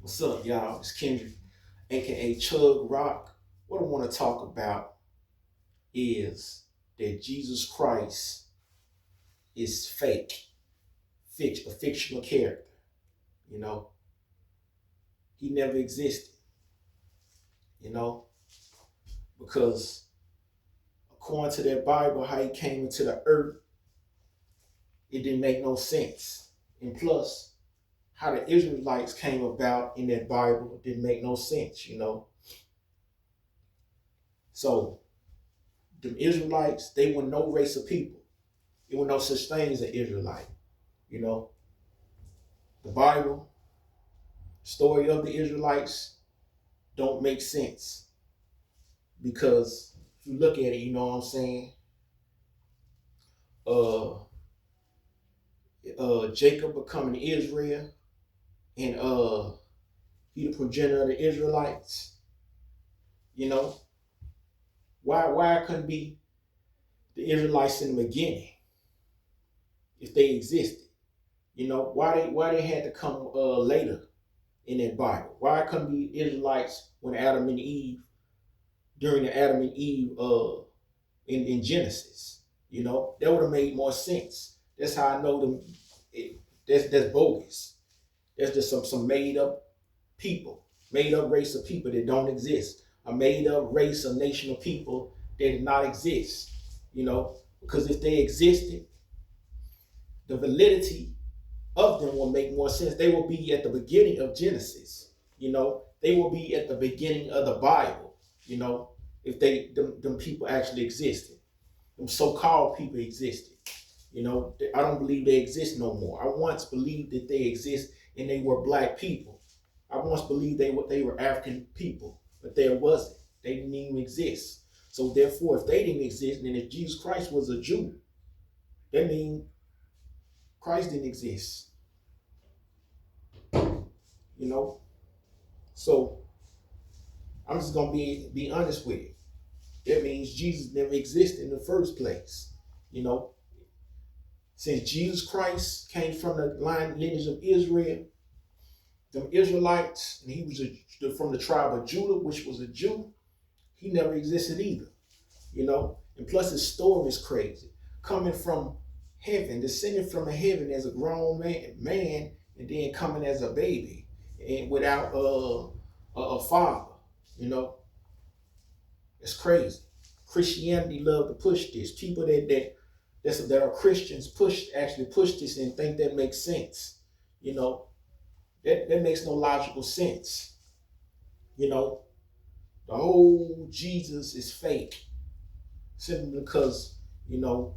What's up, y'all? It's Kendrick, aka Chug Rock. What I want to talk about is that Jesus Christ is fake, a fictional character. You know, he never existed. You know, because according to that Bible, how he came into the earth, it didn't make no sense. And plus, how the Israelites came about in that Bible didn't make no sense. So the Israelites, they were no race of people. There was no such thing as an Israelite. You know, the Bible, story of the Israelites don't make sense because if you look at it, you know what I'm saying? Uh, Jacob becoming Israel, and he the progenitor of the Israelites. You know, why it couldn't be the Israelites in the beginning if they existed? You know, why they had to come later in that Bible? Why it couldn't be Israelites when Adam and Eve during the Adam and Eve in Genesis? You know, that would have made more sense. That's how I know them. That's bogus. That's just some made up people, made up race of people that don't exist. A made up race, a nation of people that did not exist. You know, because if they existed, the validity of them will make more sense. They will be at the beginning of Genesis. You know, they will be at the beginning of the Bible. You know, if them people actually existed, them so-called people existed. You know, I don't believe they exist no more. I once believed that they exist and they were black people. I once believed they were African people, but there wasn't. They didn't even exist. So therefore, if they didn't exist, and if Jesus Christ was a Jew, that means Christ didn't exist. You know, so I'm just gonna be honest with you. That means Jesus never existed in the first place. You know, since Jesus Christ came from the lineage of Israel, them Israelites, and he was from the tribe of Judah, which was a Jew, he never existed either. You know, and plus his story is crazy. Coming from heaven, descending from heaven as a grown man, and then coming as a baby, and without a father. You know, it's crazy. Christianity love to push this. People that are Christians actually push this and think that makes sense. You know, that makes no logical sense. You know, the whole Jesus is fake simply because, you know,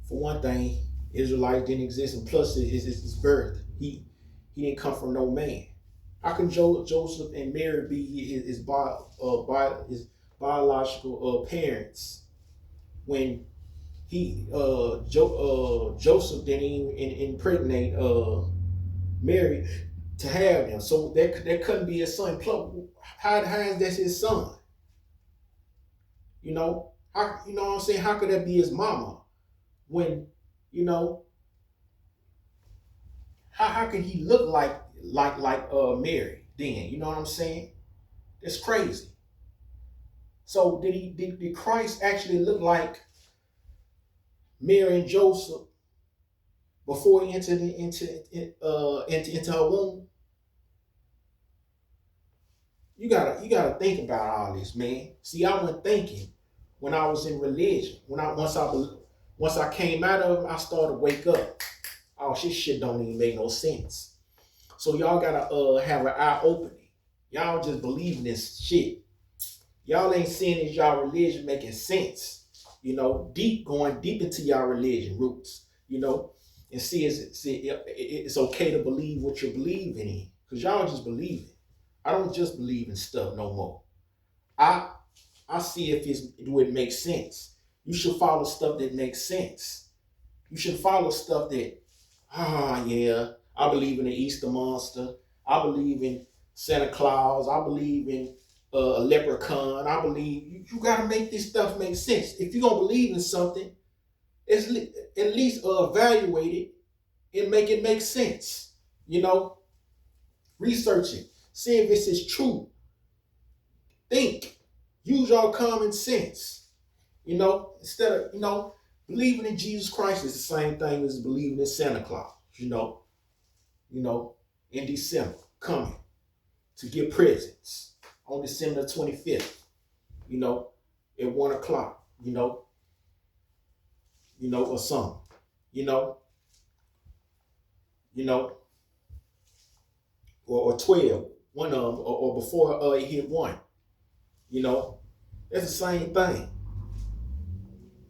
for one thing, Israelites didn't exist, and plus it's his birth. He didn't come from no man. How can Joseph and Mary be his biological parents when Joseph didn't even impregnate Mary to have him? So that couldn't be his son. Plus, how is that his son? You know, you know what I'm saying? How could that be his mama when, you know, how can he look like Mary then? You know what I'm saying? It's crazy. So did Christ actually look like Mary and Joseph before he entered into her womb? You gotta think about all this, man. See, I wasn't thinking when I was in religion. Once I came out of it, I started to wake up. Oh, shit don't even make no sense. So y'all gotta have an eye opening. Y'all just believing this shit. Y'all ain't seeing this y'all religion making sense. You know, going deep into y'all religion roots. You know, and see it's okay to believe what you're believing in, because y'all just believe it. I don't just believe in stuff no more. I I see if it would make sense. You should follow stuff that makes sense. You should follow stuff that, yeah, I believe in the Easter monster. I believe in Santa Claus. I believe in a leprechaun. I believe you got to make this stuff make sense. If you're going to believe in something, at least evaluate it and make it make sense. You know, Research it. See if this is true. Think. Use your common sense. Instead of, believing in Jesus Christ is the same thing as believing in Santa Claus, in December, coming to get presents on December 25th, at 1 o'clock, or something, you know, you know, or 12, one of them, or before it hit 1, that's the same thing.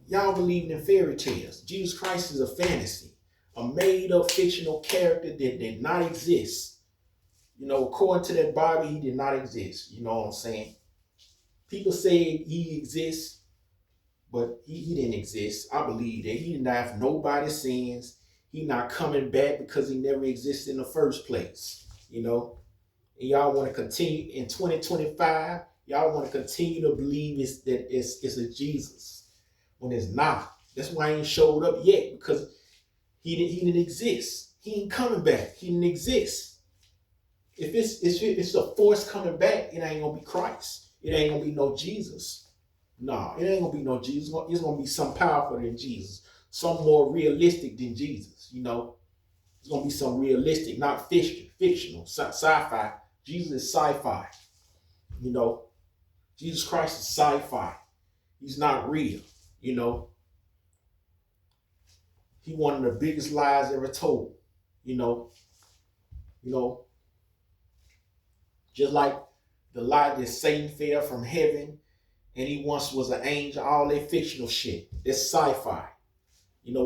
Y'all believing in fairy tales. Jesus Christ is a fantasy, a made up fictional character that did not exist. According to that Bible, he did not exist. You know what I'm saying? People say he exists, but he didn't exist. I believe that he did not have nobody's sins. He not coming back because he never existed in the first place. And y'all want to continue in 2025. Y'all want to continue to believe it's a Jesus when it's not. That's why he ain't showed up yet, because he didn't exist. He ain't coming back. He didn't exist. If it's a force coming back, it ain't gonna be Christ. It ain't gonna be no Jesus. No, it ain't gonna be no Jesus. It's gonna be some powerful than Jesus, some more realistic than Jesus. It's gonna be some realistic, not fictional, sci-fi. Jesus is sci-fi. Jesus Christ is sci-fi. He's not real. He one of the biggest lies ever told. Just like the lie that Satan fell from heaven and he once was an angel, all that fictional shit. It's sci-fi.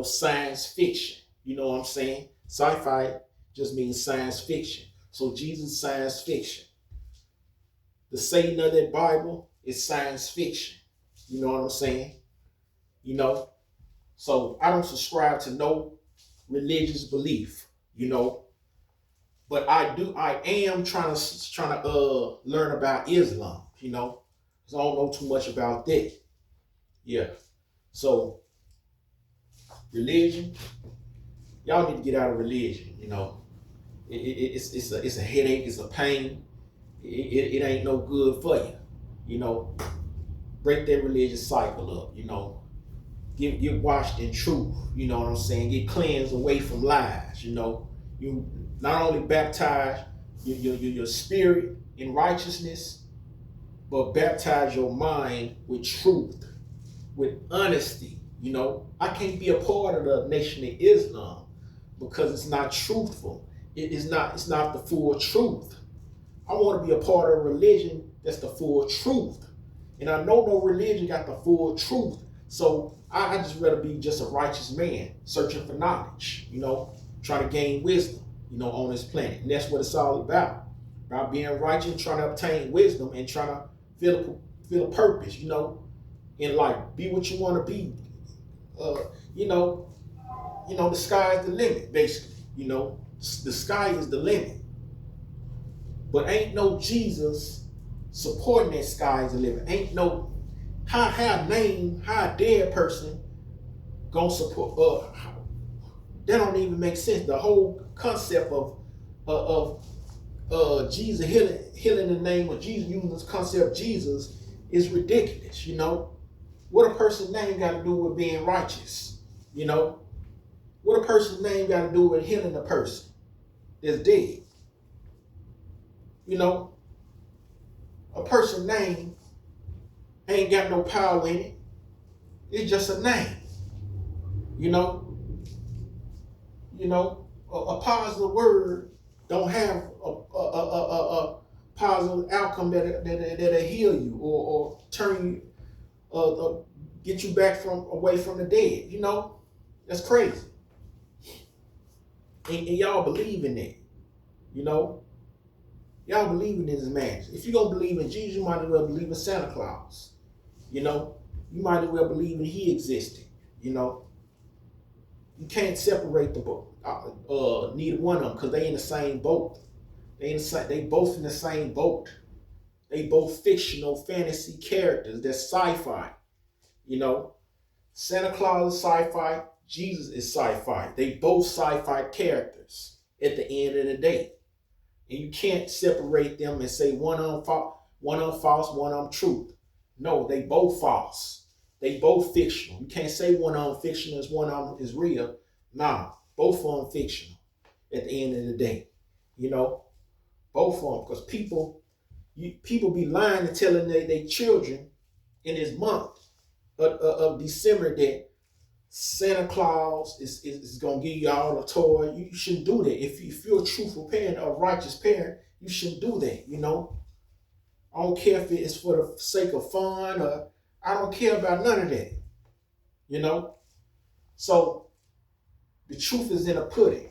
Science fiction. You know what I'm saying? Sci-fi just means science fiction. So Jesus is science fiction. The Satan of that Bible is science fiction. You know what I'm saying? So I don't subscribe to no religious belief, but I am trying to learn about Islam, because I don't know too much about that. Yeah. So religion, y'all need to get out of religion, it's a headache, it's a pain. It ain't no good for you. Break that religious cycle up, Get washed in truth, you know what I'm saying? Get cleansed away from lies, You not only baptize your spirit in righteousness, but baptize your mind with truth, with honesty. I can't be a part of the Nation of Islam because it's not truthful. It's not the full truth. I want to be a part of a religion that's the full truth. And I know no religion got the full truth. So I just rather be just a righteous man searching for knowledge, trying to gain wisdom, on this planet. And that's what it's all about being righteous, trying to obtain wisdom and trying to feel a purpose, in life. Be what you want to be. The sky is the limit, basically. The sky is the limit. But ain't no Jesus supporting that sky is the limit. Ain't no how a dead person gonna support that don't even make sense. The whole concept of Jesus healing in the name of Jesus, using this concept of Jesus is ridiculous, What a person's name got to do with being righteous, What a person's name got to do with healing a person that's dead, A person's name ain't got no power in it. It's just a name, A positive word don't have a positive outcome that'll heal you or turn you, get you back away from the dead. That's crazy. And y'all believe in that, Y'all believe in this man. If you're going to believe in Jesus, you might as well believe in Santa Claus. You might as well believe in he existed. You can't separate the neither one of them because they in the same boat. They both in the same boat. They both fictional fantasy characters. They're sci-fi. Santa Claus is sci-fi. Jesus is sci-fi. They both sci-fi characters at the end of the day. And you can't separate them and say one of them false, one of them truth. No, they both false. They both fictional. You can't say one of them fictional is one of them is real. Nah, both of them fictional at the end of the day. You know, both of them. Because people be lying and telling their children in this month of December that Santa Claus is gonna give you all a toy. You shouldn't do that. If you're a truthful parent, a righteous parent, you shouldn't do that. I don't care if it's for the sake of fun or I don't care about none of that. You know. So the truth is in the pudding.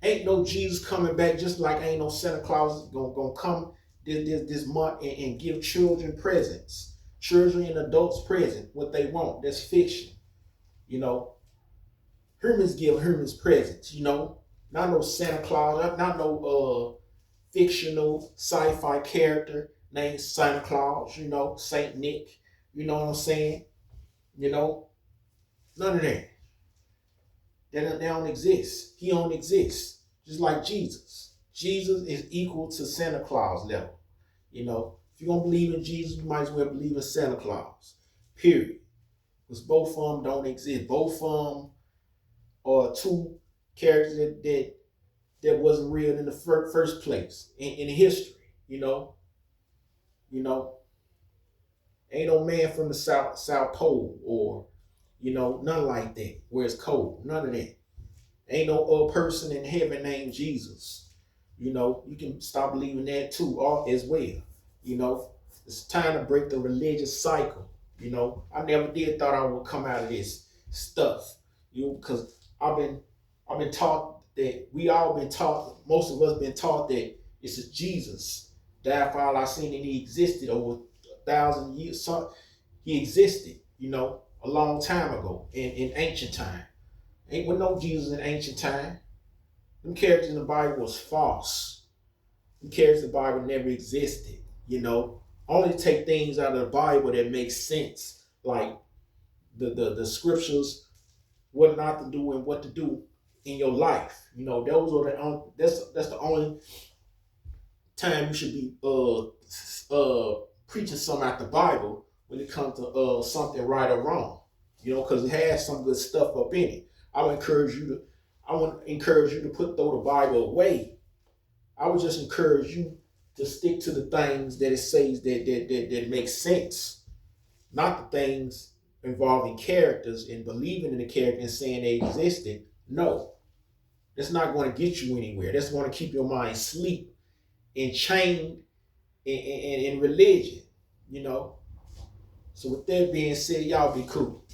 Ain't no Jesus coming back, just like ain't no Santa Claus gonna come this month and give children presents, children and adults presents, what they want. That's fiction. You know, humans give humans presents. Not no Santa Claus, not no fictional sci-fi character named Santa Claus. Saint Nick. You know what I'm saying? You know, none of that. They don't exist. He don't exist. Just like Jesus. Jesus is equal to Santa Claus level. If you're gonna believe in Jesus, you might as well believe in Santa Claus. Period. Because both of them don't exist. Both of them are two characters that wasn't real in the first place in history. You know, ain't no man from the South Pole or none like that where it's cold. None of that. Ain't no person in heaven named Jesus. You can stop believing that too, as well. It's time to break the religious cycle. I never did thought I would come out of this stuff. Because I've been taught that we all been taught, most of us been taught that it's a Jesus died for all our sin and he existed over 1,000 years. So he existed, a long time ago in ancient time. Ain't with no Jesus in ancient time. Them characters in the Bible was false. Them characters in the Bible never existed. Only take things out of the Bible that make sense, like the scriptures, what not to do and what to do in your life. Those are that's the only time you should be preaching something out the Bible when it comes to something right or wrong. Because it has some good stuff up in it. I would encourage you to throw the Bible away. I would just encourage you to stick to the things that it says that make sense, not the things involving characters and believing in the character and saying they existed. No, that's not going to get you anywhere. That's going to keep your mind asleep and chained in religion. So with that being said, y'all be cool.